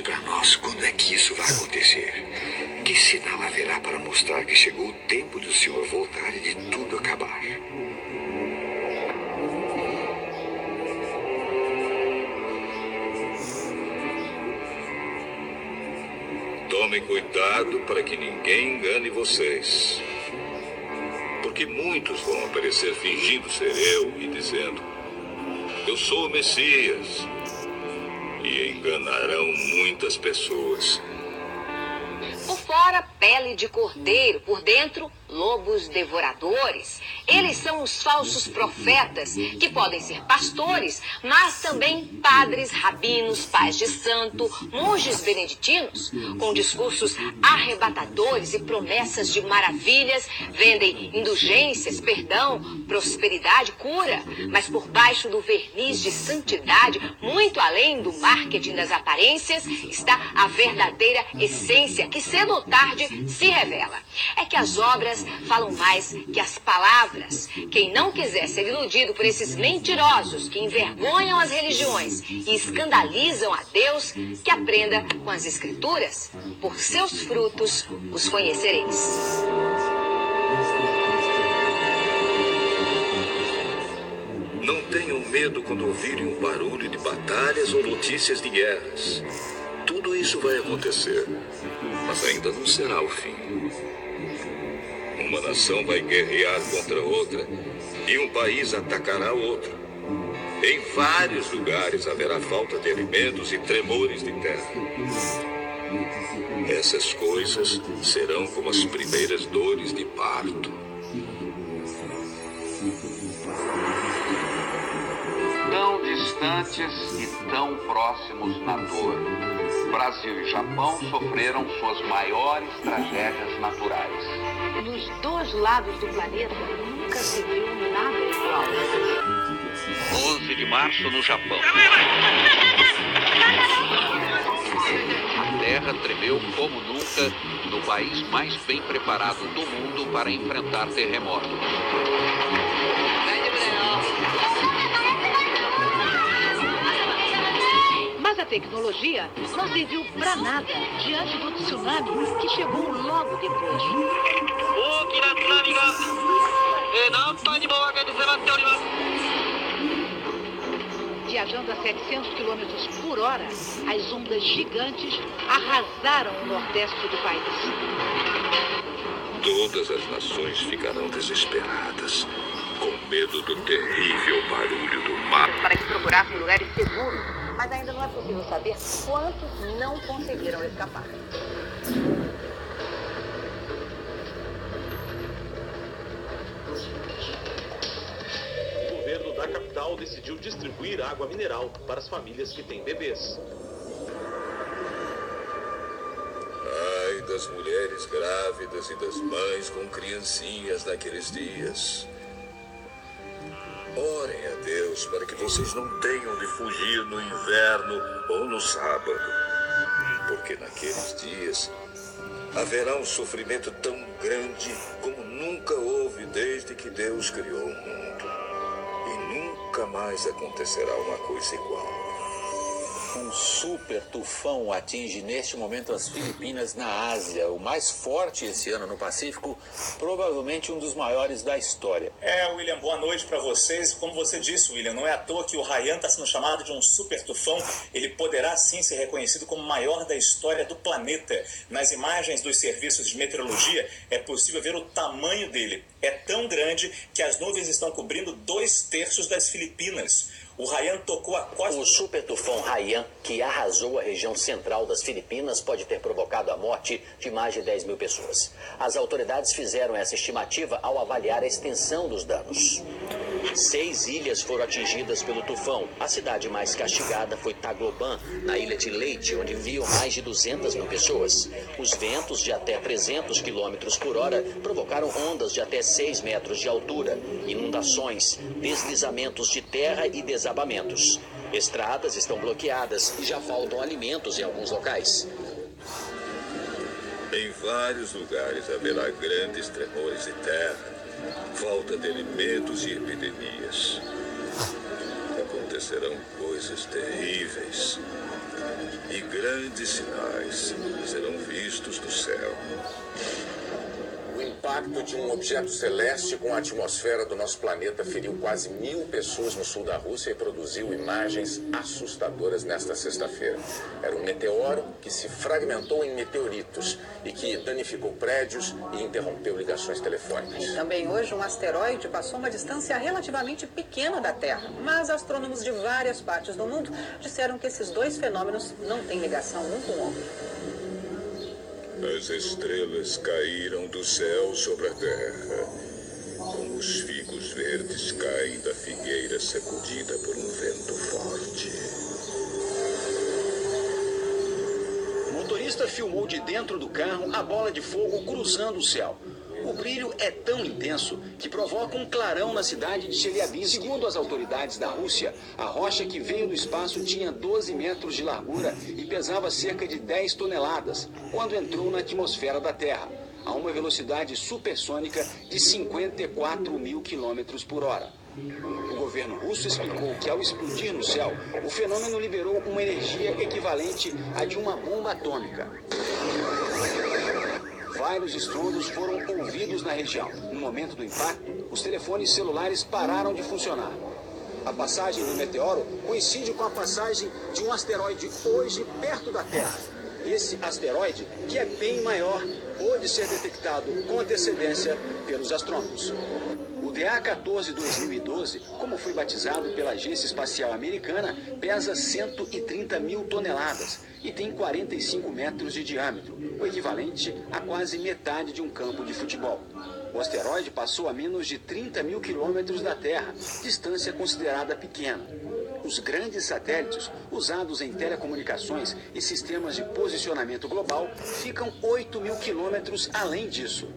Conte para nós quando é que isso vai acontecer. Que sinal haverá para mostrar que chegou o tempo do Senhor voltar e de tudo acabar? Tomem cuidado para que ninguém engane vocês. Porque muitos vão aparecer fingindo ser eu e dizendo: eu sou o Messias. E enganarão muitas pessoas. Por fora, pele de cordeiro, por dentro, lobos devoradores. Eles são os falsos profetas, que podem ser pastores, mas também padres, rabinos, pais de santo, monges beneditinos, com discursos arrebatadores e promessas de maravilhas, vendem indulgências, perdão, prosperidade, cura, mas por baixo do verniz de santidade, muito além do marketing das aparências, está a verdadeira essência que cedo ou tarde se revela. É que as obras falam mais que as palavras. Quem não quiser ser iludido por esses mentirosos que envergonham as religiões e escandalizam a Deus, que aprenda com as Escrituras. Por seus frutos os conhecereis. Não tenham medo quando ouvirem um barulho de batalhas ou notícias de guerras. Tudo isso vai acontecer, mas ainda não será o fim. Uma nação vai guerrear contra outra e um país atacará outro. Em vários lugares haverá falta de alimentos e tremores de terra. Essas coisas serão como as primeiras dores de parto. Tão distantes e tão próximos na dor. Brasil e Japão sofreram suas maiores tragédias naturais. Nos dois lados do planeta nunca se viu nada igual. 11 de março no Japão. A terra tremeu como nunca no país mais bem preparado do mundo para enfrentar terremotos. Mas a tecnologia não serviu para nada diante do tsunami que chegou logo depois. Viajando a 700 km por hora, as ondas gigantes arrasaram o nordeste do país. Todas as nações ficarão desesperadas, com medo do terrível barulho do mar. Para que procurassem lugares seguros, mas ainda não é possível saber quantos não conseguiram escapar. O governo da capital decidiu distribuir água mineral para as famílias que têm bebês. Ai das mulheres grávidas e das mães com criancinhas naqueles dias. Orem a Deus para que vocês não tenham de fugir no inverno ou no sábado, porque naqueles dias haverá um sofrimento tão grande como nunca houve desde que Deus criou o mundo. E nunca mais acontecerá uma coisa igual. Um super tufão atinge neste momento as Filipinas na Ásia, o mais forte esse ano no Pacífico, provavelmente um dos maiores da história. William, boa noite para vocês. Como você disse, William, não é à toa que o Haiyan está sendo chamado de um super tufão. Ele poderá sim ser reconhecido como o maior da história do planeta. Nas imagens dos serviços de meteorologia é possível ver o tamanho dele. É tão grande que as nuvens estão cobrindo 2/3 das Filipinas. O Haiyan tocou a costa... O super tufão Haiyan, que arrasou a região central das Filipinas, pode ter provocado a morte de mais de 10 mil pessoas. As autoridades fizeram essa estimativa ao avaliar a extensão dos danos. 6 ilhas foram atingidas pelo tufão. A cidade mais castigada foi Tagloban, na ilha de Leyte, onde viviam mais de 200 mil pessoas. Os ventos de até 300 km por hora provocaram ondas de até 6 metros de altura, inundações, deslizamentos de terra e desabamentos. Estradas estão bloqueadas e já faltam alimentos em alguns locais. Em vários lugares haverá grandes tremores de terra, falta de alimentos e epidemias. Acontecerão coisas terríveis e grandes sinais serão vistos do céu. O impacto de um objeto celeste com a atmosfera do nosso planeta feriu quase 1.000 pessoas no sul da Rússia e produziu imagens assustadoras nesta sexta-feira. Era um meteoro que se fragmentou em meteoritos e que danificou prédios e interrompeu ligações telefônicas. Também hoje um asteroide passou uma distância relativamente pequena da Terra, mas astrônomos de várias partes do mundo disseram que esses dois fenômenos não têm ligação um com o outro. As estrelas caíram do céu sobre a terra, como os figos verdes caem da figueira sacudida por um vento forte. O motorista filmou de dentro do carro a bola de fogo cruzando o céu. O brilho é tão intenso que provoca um clarão na cidade de Chelyabinsk. Segundo as autoridades da Rússia, a rocha que veio do espaço tinha 12 metros de largura e pesava cerca de 10 toneladas quando entrou na atmosfera da Terra, a uma velocidade supersônica de 54 mil quilômetros por hora. O governo russo explicou que ao explodir no céu, o fenômeno liberou uma energia equivalente à de uma bomba atômica. Vários estrondos foram ouvidos na região. No momento do impacto, os telefones celulares pararam de funcionar. A passagem do meteoro coincide com a passagem de um asteroide hoje perto da Terra. Esse asteroide, que é bem maior, pôde ser detectado com antecedência pelos astrônomos. O DA-14 2012, como foi batizado pela Agência Espacial Americana, pesa 130 mil toneladas e tem 45 metros de diâmetro, o equivalente a quase metade de um campo de futebol. O asteroide passou a menos de 30 mil quilômetros da Terra, distância considerada pequena. Os grandes satélites, usados em telecomunicações e sistemas de posicionamento global, ficam 8 mil quilômetros além disso.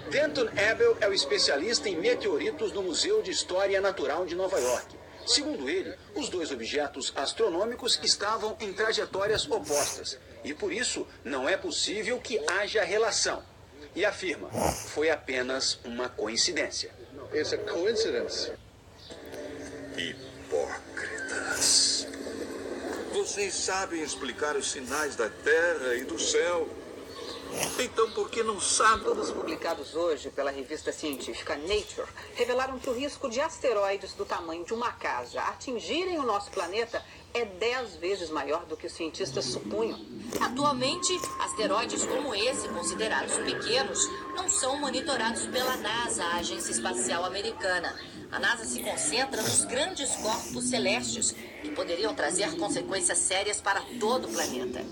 Denton Abel é o especialista em meteoritos do Museu de História Natural de Nova York. Segundo ele, os dois objetos astronômicos estavam em trajetórias opostas e, por isso, não é possível que haja relação. E afirma, foi apenas uma coincidência. It's a coincidence. Hipócritas. Vocês sabem explicar os sinais da Terra e do céu. Então, por que não sabem? Estudos publicados hoje pela revista científica Nature revelaram que o risco de asteroides do tamanho de uma casa atingirem o nosso planeta é 10 vezes maior do que os cientistas supunham. Atualmente, asteroides como esse, considerados pequenos, não são monitorados pela NASA, a Agência Espacial Americana. A NASA se concentra nos grandes corpos celestes, que poderiam trazer consequências sérias para todo o planeta.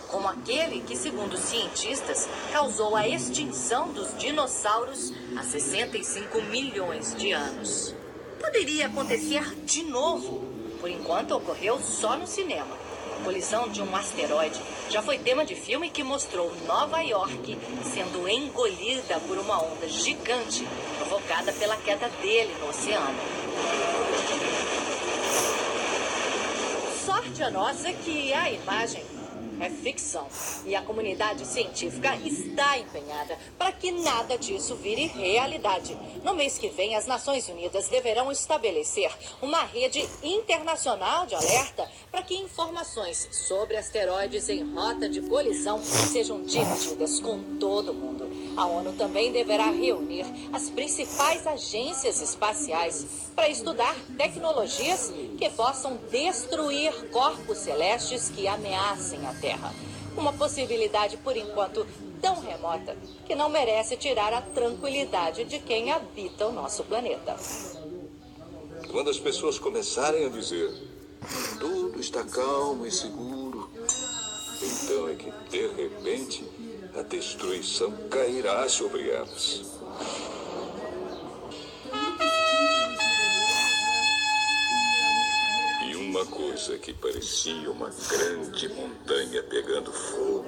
Como aquele que, segundo cientistas, causou a extinção dos dinossauros há 65 milhões de anos. Poderia acontecer de novo. Por enquanto, ocorreu só no cinema. A colisão de um asteroide já foi tema de filme que mostrou Nova York sendo engolida por uma onda gigante provocada pela queda dele no oceano. Sorte a nossa que a imagem é ficção e a comunidade científica está empenhada para que nada disso vire realidade. No mês que vem, as Nações Unidas deverão estabelecer uma rede internacional de alerta para que informações sobre asteroides em rota de colisão sejam divididas com todo mundo. A ONU também deverá reunir as principais agências espaciais para estudar tecnologias que possam destruir corpos celestes que ameacem a Terra. Uma possibilidade, por enquanto, tão remota que não merece tirar a tranquilidade de quem habita o nosso planeta. Quando as pessoas começarem a dizer tudo está calmo e seguro, então é que, de repente, a destruição cairá sobre elas. E uma coisa que parecia uma grande montanha pegando fogo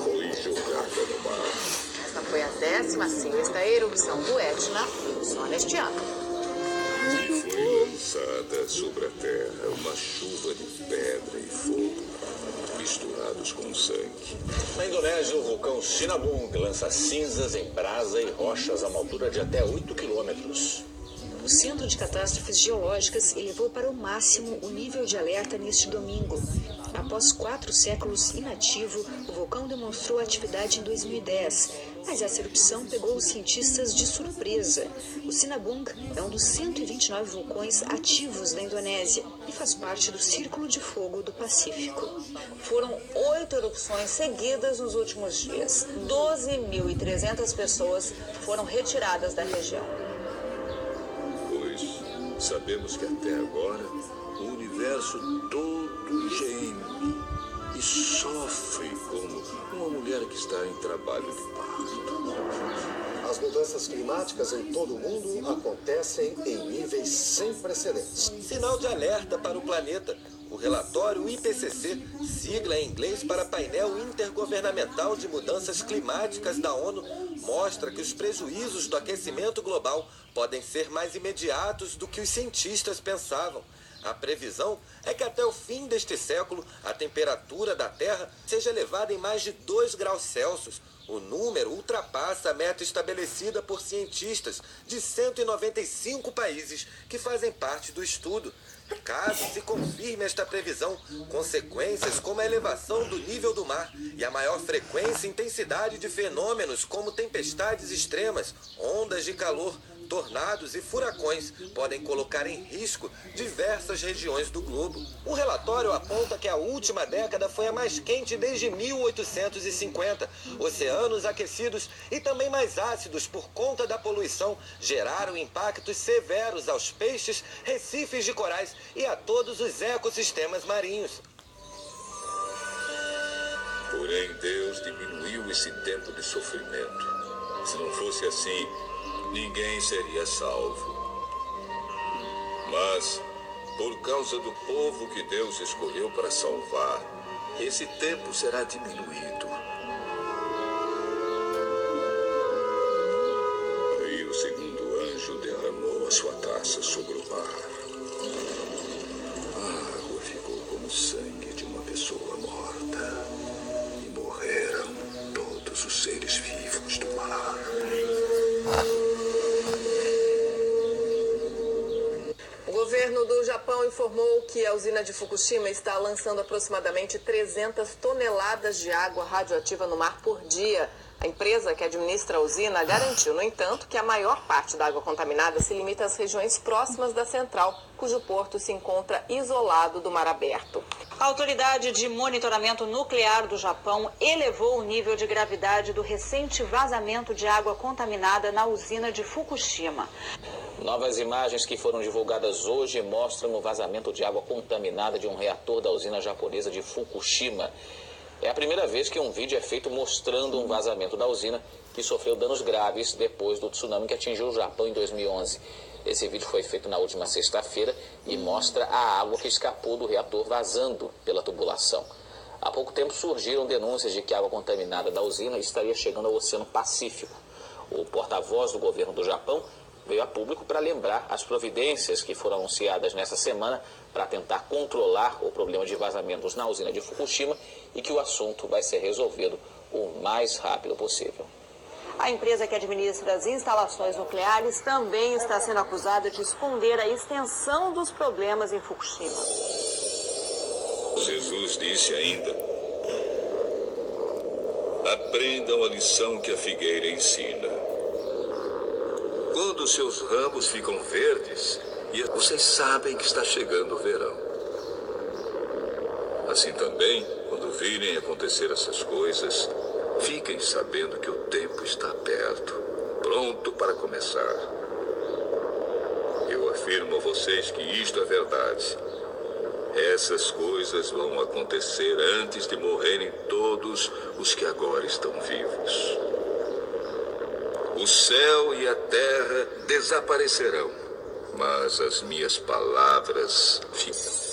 foi jogada no mar. Esta foi a 16ª erupção do Etna só neste ano. E foi lançada sobre a terra uma chuva de pedra e fogo, misturados com sangue. Na Indonésia, o vulcão Sinabung lança cinzas em brasa e rochas a uma altura de até 8 quilômetros. O Centro de Catástrofes Geológicas elevou para o máximo o nível de alerta neste domingo, após Após 4 séculos inativo, o vulcão demonstrou atividade em 2010, mas essa erupção pegou os cientistas de surpresa. O Sinabung é um dos 129 vulcões ativos da Indonésia e faz parte do Círculo de Fogo do Pacífico. Foram 8 erupções seguidas nos últimos dias. 12.300 pessoas foram retiradas da região. Pois sabemos que até agora o universo todo geme e sofre como uma mulher que está em trabalho de parto. As mudanças climáticas em todo o mundo acontecem em níveis sem precedentes. Sinal de alerta para o planeta. O relatório IPCC, sigla em inglês para Painel Intergovernamental de Mudanças Climáticas da ONU, mostra que os prejuízos do aquecimento global podem ser mais imediatos do que os cientistas pensavam. A previsão é que até o fim deste século a temperatura da Terra seja elevada em mais de 2 graus Celsius. O número ultrapassa a meta estabelecida por cientistas de 195 países que fazem parte do estudo. Caso se confirme esta previsão, consequências como a elevação do nível do mar e a maior frequência e intensidade de fenômenos como tempestades extremas, ondas de calor, tornados e furacões podem colocar em risco diversas regiões do globo. O relatório aponta que a última década foi a mais quente desde 1850. Oceanos aquecidos e também mais ácidos por conta da poluição geraram impactos severos aos peixes, recifes de corais e a todos os ecossistemas marinhos. Porém, Deus diminuiu esse tempo de sofrimento. Se não fosse assim, ninguém seria salvo. Mas, por causa do povo que Deus escolheu para salvar, esse tempo será diminuído. Aí o segundo anjo derramou a sua taça sobre o mar. A água ficou como sangue de uma pessoa morta. E morreram todos os seres vivos do mar. O governo do Japão informou que a usina de Fukushima está lançando aproximadamente 300 toneladas de água radioativa no mar por dia. A empresa que administra a usina garantiu, no entanto, que a maior parte da água contaminada se limita às regiões próximas da central, cujo porto se encontra isolado do mar aberto. A Autoridade de Monitoramento Nuclear do Japão elevou o nível de gravidade do recente vazamento de água contaminada na usina de Fukushima. Novas imagens que foram divulgadas hoje mostram o vazamento de água contaminada de um reator da usina japonesa de Fukushima. É a primeira vez que um vídeo é feito mostrando um vazamento da usina que sofreu danos graves depois do tsunami que atingiu o Japão em 2011. Esse vídeo foi feito na última sexta-feira e mostra a água que escapou do reator vazando pela tubulação. Há pouco tempo surgiram denúncias de que a água contaminada da usina estaria chegando ao Oceano Pacífico. O porta-voz do governo do Japão veio a público para lembrar as providências que foram anunciadas nessa semana para tentar controlar o problema de vazamentos na usina de Fukushima e que o assunto vai ser resolvido o mais rápido possível. A empresa que administra as instalações nucleares também está sendo acusada de esconder a extensão dos problemas em Fukushima. Jesus disse ainda: aprendam a lição que a figueira ensina. Quando seus ramos ficam verdes, vocês sabem que está chegando o verão. Assim também, quando virem acontecer essas coisas, fiquem sabendo que o tempo está perto, pronto para começar. Eu afirmo a vocês que isto é verdade. Essas coisas vão acontecer antes de morrerem todos os que agora estão vivos. O céu e a terra desaparecerão, mas as minhas palavras ficam.